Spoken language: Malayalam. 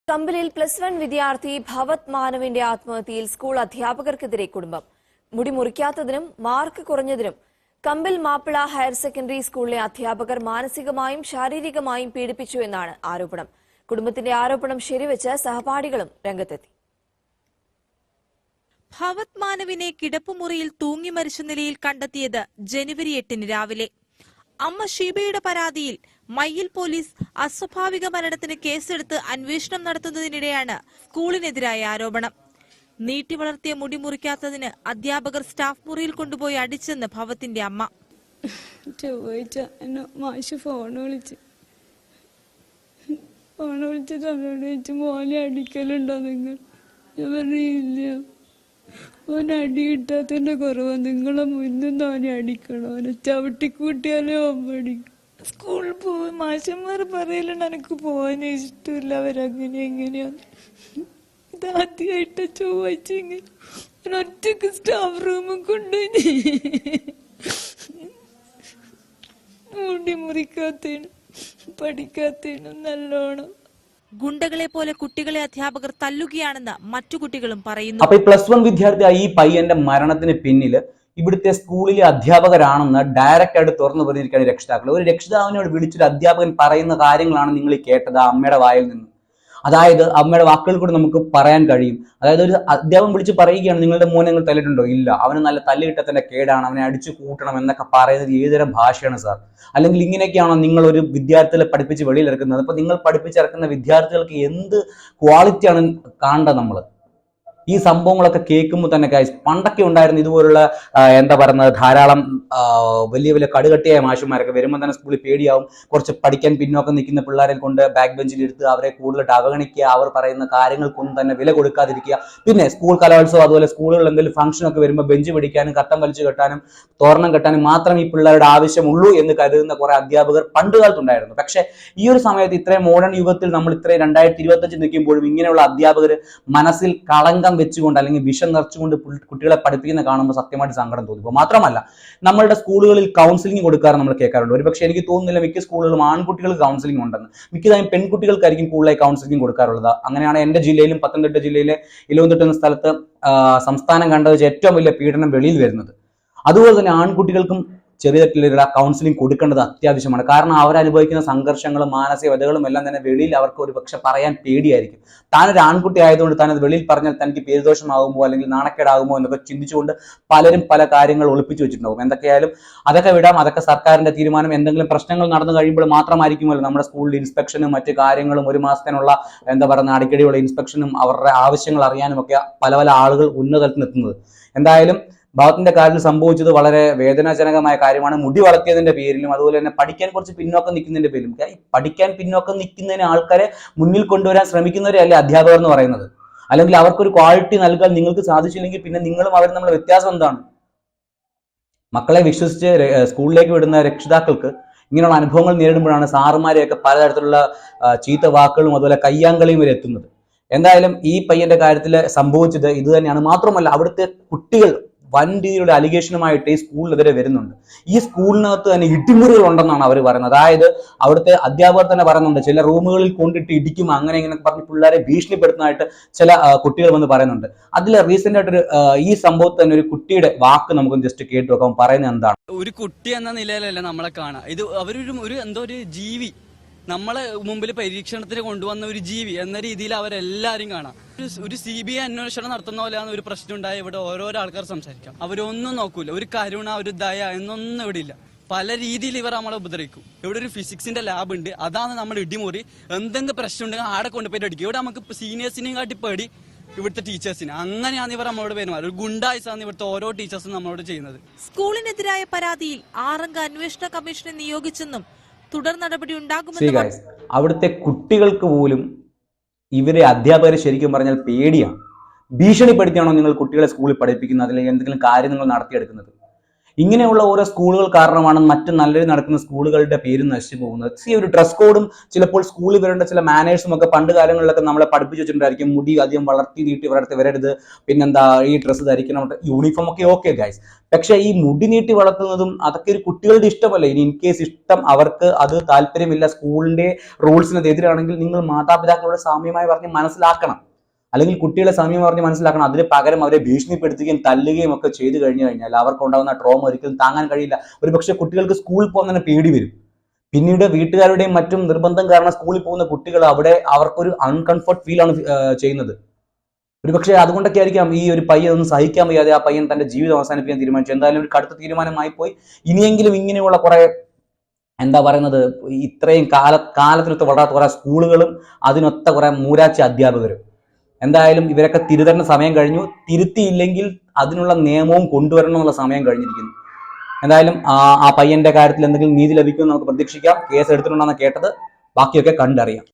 കമ്പലിൽ +1 വിദ്യാർത്ഥി ഭവത് മാനവിന്റെ ആത്മഹത്യയിൽ സ്കൂൾ അധ്യാപകർക്കെതിരെ കുടുംബം. മുടി മുറിക്കാത്തതിനും മാർക്ക് കുറഞ്ഞതിനും കമ്പൽ മാപ്പിള ഹയർ സെക്കൻഡറി സ്കൂളിലെ അധ്യാപകർ മാനസികമായും ശാരീരികമായും പീഡിപ്പിച്ചു എന്നാണ് ആരോപണം. കുടുംബത്തിന്റെ ആരോപണം ശരിവെച്ച് സഹപാഠികളും രംഗത്തെത്തി. ഭവത് മാനവിനെ കിടപ്പുമുറിയിൽ തൂങ്ങി മരിച്ച നിലയിൽ കണ്ടെത്തിയത് ജനുവരി 8 രാവിലെ. അമ്മ ഷീബയുടെ പരാതിയിൽ മയ്യിൽ പോലീസ് അസ്വാഭാവിക മരണത്തിന് കേസെടുത്ത് അന്വേഷണം നടത്തുന്നതിനിടെയാണ് സ്കൂളിനെതിരായ ആരോപണം. നീട്ടി വളർത്തിയ മുടി മുറിക്കാത്തതിന് അധ്യാപകർ സ്റ്റാഫ് മുറിയിൽ കൊണ്ടുപോയി അടിച്ചെന്ന് ഭവത്തിന്റെ അമ്മ. ചൊവ്വാഴ്ച മാഷ് ഫോൺ വിളിച്ചിട്ട് അവനോട് ചോദിച്ചു, മോനെ അടിക്കലുണ്ടോ നിങ്ങൾ? ഞാൻ പറഞ്ഞില്ല. ഓൻ അടി കിട്ടാത്തതിന്റെ കുറവാ, നിങ്ങളെ മുന്നും തോനെ അടിക്കണം, അവനെ ചവിട്ടിക്കൂട്ടിയാലേ ഓൻ അടിക്കും. സ്കൂളിൽ പോവാൻ മാഷന്മാർ പറയലുണ്ട് എനിക്ക് പോകാൻ ഇഷ്ടമില്ല, അവരങ്ങനെ എങ്ങനെയാന്ന്. ഇതാദ്യമായിട്ട് ചൊവ്വാഴ്ച ഇങ്ങനെ ഒറ്റക്ക് സ്റ്റാഫ് റൂമിൽ കൊണ്ടുപോയി മുടി മുറിക്കാത്തേനും പഠിക്കാത്തേനും നല്ലോണം. ഗുണ്ടകളെ പോലെ കുട്ടികളെ അധ്യാപകർ തല്ലുകയാണെന്ന് മറ്റു കുട്ടികളും പറയുന്നു. അപ്പൊ ഈ +1 വിദ്യാർത്ഥി ഈ പയ്യന്റെ മരണത്തിന് പിന്നില് ഇവിടുത്തെ സ്കൂളിലെ അധ്യാപകരാണെന്ന് ഡയറക്റ്റ് ആയിട്ട് തുറന്നു പറഞ്ഞിരിക്കുകയാണ് രക്ഷിതാക്കൾ. ഒരു രക്ഷിതാവിനോട് വിളിച്ചൊരു അധ്യാപകൻ പറയുന്ന കാര്യങ്ങളാണ് നിങ്ങൾ ഈ കേട്ടത് അമ്മയുടെ വായിൽ നിന്ന്. അതായത് അമ്മയുടെ വാക്കുകൾ കൂടെ നമുക്ക് പറയാൻ കഴിയും. അതായത് ഒരു അധ്യാപകൻ വിളിച്ച് പറയുകയാണ്, നിങ്ങളുടെ മോനെ നിങ്ങൾ തല്ലിട്ടുണ്ടോ? ഇല്ല, അവന് നല്ല തല്ല് കിട്ടത്തിന്റെ കേടാണ്, അവനെ അടിച്ചു കൂട്ടണം എന്നൊക്കെ പറയുന്നത് ഏതുതരം ഭാഷയാണ് സാർ? അല്ലെങ്കിൽ ഇങ്ങനെയൊക്കെയാണോ നിങ്ങൾ ഒരു വിദ്യാർത്ഥികളെ പഠിപ്പിച്ച് വെളിയിലിറക്കുന്നത്? അപ്പൊ നിങ്ങൾ പഠിപ്പിച്ചിറക്കുന്ന വിദ്യാർത്ഥികൾക്ക് എന്ത് ക്വാളിറ്റിയാണ് കാണേണ്ടത്? നമ്മൾ ഈ സംഭവങ്ങളൊക്കെ കേൾക്കുമ്പോൾ തന്നെ പണ്ടൊക്കെ ഉണ്ടായിരുന്നു ഇതുപോലുള്ള എന്താ പറയുന്നത്, ധാരാളം വലിയ വലിയ കടുകട്ടിയായ മാഷന്മാരൊക്കെ വരുമ്പോൾ തന്നെ സ്കൂളിൽ പേടിയാവും. കുറച്ച് പഠിക്കാൻ പിന്നോക്കം നിൽക്കുന്ന പിള്ളേരെ കൊണ്ട് ബാക്ക് ബെഞ്ചിൽ എടുത്ത് അവരെ കൂടുതലായിട്ട് അവഗണിക്കുക, അവർ പറയുന്ന കാര്യങ്ങൾക്കൊന്നും തന്നെ വില കൊടുക്കാതിരിക്കുക. പിന്നെ സ്കൂൾ കലോത്സവം അതുപോലെ സ്കൂളുകളിൽ എന്തെങ്കിലും ഫംഗ്ഷനൊക്കെ വരുമ്പോൾ ബെഞ്ച് പിടിക്കാനും കത്തം വലിച്ചു കെട്ടാനും തോരണം കെട്ടാനും മാത്രം ഈ പിള്ളേരുടെ ആവശ്യമുള്ളൂ എന്ന് കരുതുന്ന കുറെ അധ്യാപകർ പണ്ട് കാലത്തുണ്ടായിരുന്നു. പക്ഷെ ഈ ഒരു സമയത്ത് ഇത്രയും മോഡേൺ യുഗത്തിൽ നമ്മൾ ഇത്രയും 2025 നിൽക്കുമ്പോഴും ഇങ്ങനെയുള്ള അധ്യാപകർ മനസ്സിൽ കളങ്കം വെച്ചുകൊണ്ട് അല്ലെങ്കിൽ വിഷം നിറച്ചുകൊണ്ട് കുട്ടികളെ പഠിപ്പിക്കുന്ന കാണുമ്പോൾ സത്യമായിട്ട് സങ്കടം തോന്നിപ്പോൾ. മാത്രമല്ല നമ്മളുടെ സ്കൂളുകളിൽ കൗൺസിലിംഗ് കൊടുക്കാറ് നമ്മൾ കേൾക്കാറുണ്ട്. ഒരുപക്ഷെ എനിക്ക് തോന്നുന്നില്ല മിക്ക സ്കൂളുകളിലും ആൺകുട്ടികൾക്ക് കൗൺസിലിംഗ് ഉണ്ടെന്ന്. മിക്കതായും പെൺകുട്ടികൾക്കായിരിക്കും കൂടുതലായി കൗൺസിലിംഗ് കൊടുക്കാറുള്ളത്. അങ്ങനെയാണ് എൻ്റെ ജില്ലയിലും പത്തനംതിട്ട ജില്ലയിലെ ഇലവന്തിട്ട എന്ന സ്ഥലത്ത് സംസ്ഥാനം കണ്ടത് ഏറ്റവും വലിയ പീഡനം വെളിയിൽ വരുന്നത്. അതുപോലെ തന്നെ ആൺകുട്ടികൾക്കും ചെറിയ തരത്തിലുള്ള കൗൺസിലിംഗ് കൊടുക്കേണ്ടത് അത്യാവശ്യമാണ്. കാരണം അവരനുഭവിക്കുന്ന സംഘർഷങ്ങളും മാനസിക വ്യതകളും എല്ലാം തന്നെ വെളിയിൽ അവർക്ക് ഒരു പക്ഷെ പറയാൻ പേടിയായിരിക്കും. താനൊരു ആൺകുട്ടി ആയതുകൊണ്ട് താനത് വെളിയിൽ പറഞ്ഞാൽ തനിക്ക് പേരുദോഷമാകുമോ അല്ലെങ്കിൽ നാണക്കേടാകുമോ എന്നൊക്കെ ചിന്തിച്ചുകൊണ്ട് പലരും പല കാര്യങ്ങൾ ഒളിപ്പിച്ചു വെച്ചിട്ടുണ്ടാകും. എന്തൊക്കെയായാലും അതൊക്കെ വിടാം, അതൊക്കെ സർക്കാരിന്റെ തീരുമാനം. എന്തെങ്കിലും പ്രശ്നങ്ങൾ നടന്നു കഴിയുമ്പോൾ മാത്രമായിരിക്കുമല്ലോ നമ്മുടെ സ്കൂളിൽ ഇൻസ്പെക്ഷനും മറ്റു കാര്യങ്ങളും, ഒരു മാസത്തിനുള്ള എന്താ പറയുക അടിക്കടിയുള്ള ഇൻസ്പെക്ഷനും അവരുടെ ആവശ്യങ്ങൾ അറിയാനും ഒക്കെ പല പല ആളുകൾ ഉന്നതത്തിൽ എത്തുന്നത്. എന്തായാലും ഭവത്തിന്റെ കാര്യത്തിൽ സംഭവിച്ചത് വളരെ വേദനാജനകമായ കാര്യമാണ്. മുടി വളർത്തിയതിന്റെ പേരിലും അതുപോലെ തന്നെ പഠിക്കാൻ കുറച്ച് പിന്നോക്കം നിൽക്കുന്നതിന്റെ പേരിലും. പഠിക്കാൻ പിന്നോക്കം നിൽക്കുന്നതിന് ആൾക്കാരെ മുന്നിൽ കൊണ്ടുവരാൻ ശ്രമിക്കുന്നവരല്ലേ അധ്യാപകർ എന്ന് പറയുന്നത്. അല്ലെങ്കിൽ അവർക്കൊരു ക്വാളിറ്റി നൽകാൻ നിങ്ങൾക്ക് സാധിച്ചില്ലെങ്കിൽ പിന്നെ നിങ്ങളും അവരും തമ്മിലുള്ള വ്യത്യാസം എന്താണ്? മക്കളെ വിശ്വസിച്ച് സ്കൂളിലേക്ക് വിടുന്ന രക്ഷിതാക്കൾക്ക് ഇങ്ങനെയുള്ള അനുഭവങ്ങൾ നേരിടുമ്പോഴാണ് സാറുമാരെയൊക്കെ പലതരത്തിലുള്ള ചീത്ത വാക്കുകളും അതുപോലെ കയ്യാങ്കളിയും വരെ എത്തുന്നത്. എന്തായാലും ഈ പയ്യന്റെ കാര്യത്തിൽ സംഭവിച്ചത് ഇത് തന്നെയാണ്. മാത്രമല്ല അവിടുത്തെ കുട്ടികൾ വൻ രീതിയിലുള്ള അലിഗേഷനുമായിട്ട് ഈ സ്കൂളിനെതിരെ വരുന്നുണ്ട്. ഈ സ്കൂളിനകത്ത് തന്നെ ഇടിമുറികൾ ഉണ്ടെന്നാണ് അവർ പറയുന്നത്. അതായത് അവിടുത്തെ അധ്യാപകർ തന്നെ പറയുന്നുണ്ട്, ചില റൂമുകളിൽ കൊണ്ടിട്ട് ഇടിക്കും, അങ്ങനെ ഇങ്ങനെ പറഞ്ഞ് പിള്ളേരെ ഭീഷണിപ്പെടുത്തുന്നതായിട്ട് ചില കുട്ടികൾ വന്ന് പറയുന്നുണ്ട്. അതിൽ റീസെന്റ് ആയിട്ടൊരു ഈ സംഭവത്തിൽ തന്നെ ഒരു കുട്ടിയുടെ വാക്ക് നമുക്ക് ജസ്റ്റ് കേട്ടു നോക്കാം. പറയുന്നത് എന്താണ്? ഒരു കുട്ടി എന്ന നിലയിലല്ല നമ്മളെ കാണാം. ഇത് അവരൊരു എന്തോ ഒരു ജീവി, നമ്മളെ മുമ്പിൽ പരീക്ഷണത്തിന് കൊണ്ടുവന്ന ഒരു ജീവി എന്ന രീതിയിൽ അവരെല്ലാരും കാണാം. ഒരു CBI അന്വേഷണം നടത്തുന്ന പോലെയാണ് ഒരു പ്രശ്നം ഉണ്ടായ ഇവിടെ ഓരോരോ ആൾക്കാർ സംസാരിക്കാം. അവരൊന്നും നോക്കൂല, ഒരു കരുണ ഒരു ദയ എന്നൊന്നും ഇവിടെ ഇല്ല. പല രീതിയിൽ ഇവർ നമ്മളെ ഉപദ്രവിക്കും. ഇവിടെ ഒരു ഫിസിക്സിന്റെ ലാബ് ഉണ്ട്, അതാണ് നമ്മൾ ഇടിമുറി. എന്തെങ്കിലും പ്രശ്നം ഉണ്ടെങ്കിൽ ആടെ കൊണ്ടുപോയിട്ട് അടിക്കും. ഇവിടെ നമുക്ക് സീനിയേഴ്സിനെയും കാട്ടി പേടി ഇവിടുത്തെ ടീച്ചേഴ്സിന്. അങ്ങനെയാണ് ഇവർ നമ്മളോട് പെരുമാറുന്നത്. ഒരു ഗുണ്ടായിസാണ് ഇവിടുത്തെ ഓരോ ടീച്ചേഴ്സും നമ്മളോട് ചെയ്യുന്നത്. സ്കൂളിനെതിരായ പരാതിയിൽ 6 അംഗ അന്വേഷണ കമ്മീഷനെ നിയോഗിച്ചെന്നും തുടർ നടപടി ഉണ്ടാകുമെന്നും അവിടുത്തെ കുട്ടികൾക്ക് പോലും ഇവരെ അധ്യാപകരെ ശരിക്കും പറഞ്ഞാൽ പേടിയാണ്. ഭീഷണിപ്പെടുത്തിയാണോ നിങ്ങൾ കുട്ടികളെ സ്കൂളിൽ പഠിപ്പിക്കുന്നത്, അല്ലെങ്കിൽ എന്തെങ്കിലും കാര്യം നിങ്ങൾ നടത്തിയെടുക്കുന്നത്? ഇങ്ങനെയുള്ള ഓരോ സ്കൂളുകൾ കാരണമാണ് മറ്റു നല്ലൊരു നടക്കുന്ന സ്കൂളുകളുടെ പേര് നശിച്ചു പോകുന്നത്. ഒരു ഡ്രസ് കോഡും ചിലപ്പോൾ സ്കൂളിൽ വരേണ്ട ചില മാനേഴ്സും ഒക്കെ പണ്ട് കാലങ്ങളിലൊക്കെ നമ്മളെ പഠിപ്പിച്ചു വെച്ചിട്ടുണ്ടായിരിക്കും. മുടി അധികം വളർത്തി നീട്ടി വരരുത്, പിന്നെന്താ ഈ ഡ്രസ്സ് ധരിക്കണം, യൂണിഫോം ഒക്കെ ഓക്കെ ഗൈസ്. പക്ഷെ ഈ മുടി നീട്ടി വളർത്തുന്നതും അതൊക്കെ ഒരു കുട്ടികളുടെ ഇഷ്ടമല്ലേ. ഇനി ഇൻ കേസ് ഇഷ്ടം അവർക്ക് അത് താല്പര്യമില്ല, സ്കൂളിന്റെ റൂൾസിനെതിരാണെങ്കിൽ നിങ്ങൾ മാതാപിതാക്കളോട് സാമ്യമായി പറഞ്ഞ് മനസ്സിലാക്കണം. അല്ലെങ്കിൽ കുട്ടികളെ സമയം പറഞ്ഞ് മനസ്സിലാക്കണം. അതിന് പകരം അവരെ ഭീഷണിപ്പെടുത്തുകയും തല്ലുകയും ഒക്കെ ചെയ്തു കഴിഞ്ഞാൽ അവർക്കുണ്ടാകുന്ന ട്രോമ ഒരിക്കലും താങ്ങാൻ കഴിയില്ല. ഒരുപക്ഷെ കുട്ടികൾക്ക് സ്കൂളിൽ പോകാൻ തന്നെ പേടി വരും. പിന്നീട് വീട്ടുകാരുടെയും മറ്റും നിർബന്ധം കാരണം സ്കൂളിൽ പോകുന്ന കുട്ടികൾ അവിടെ അവർക്കൊരു അൺകംഫർട്ട് ഫീൽ ആണ് ചെയ്യുന്നത്. ഒരുപക്ഷെ അതുകൊണ്ടൊക്കെ ആയിരിക്കാം ഈ ഒരു പയ്യൻ ഒന്നും സഹിക്കാൻ വയ്യാതെ ആ പയ്യൻ തന്റെ ജീവിതം അവസാനിപ്പിക്കാൻ തീരുമാനിച്ചു. എന്തായാലും ഒരു കടുത്ത തീരുമാനമായി പോയി. ഇനിയെങ്കിലും ഇങ്ങനെയുള്ള കുറെ എന്താ പറയുന്നത്, ഇത്രയും കാലത്തിനൊത്ത് വളരാത്ത കുറെ സ്കൂളുകളും അതിനൊത്ത കുറെ മൂരാച്ചി അധ്യാപകരും. എന്തായാലും ഇവരൊക്കെ തിരുത്തേണ്ട സമയം കഴിഞ്ഞു. തിരുത്തിയില്ലെങ്കിൽ അതിനുള്ള നിയമവും കൊണ്ടുവരണം എന്നുള്ള സമയം കഴിഞ്ഞിരിക്കുന്നു. എന്തായാലും ആ പയ്യന്റെ കാര്യത്തിൽ എന്തെങ്കിലും നീതി ലഭിക്കുമെന്ന് നമുക്ക് പ്രതീക്ഷിക്കാം. കേസ് എടുത്തിട്ടുണ്ടെന്നാണ് കേട്ടത്. ബാക്കിയൊക്കെ കണ്ടറിയാം.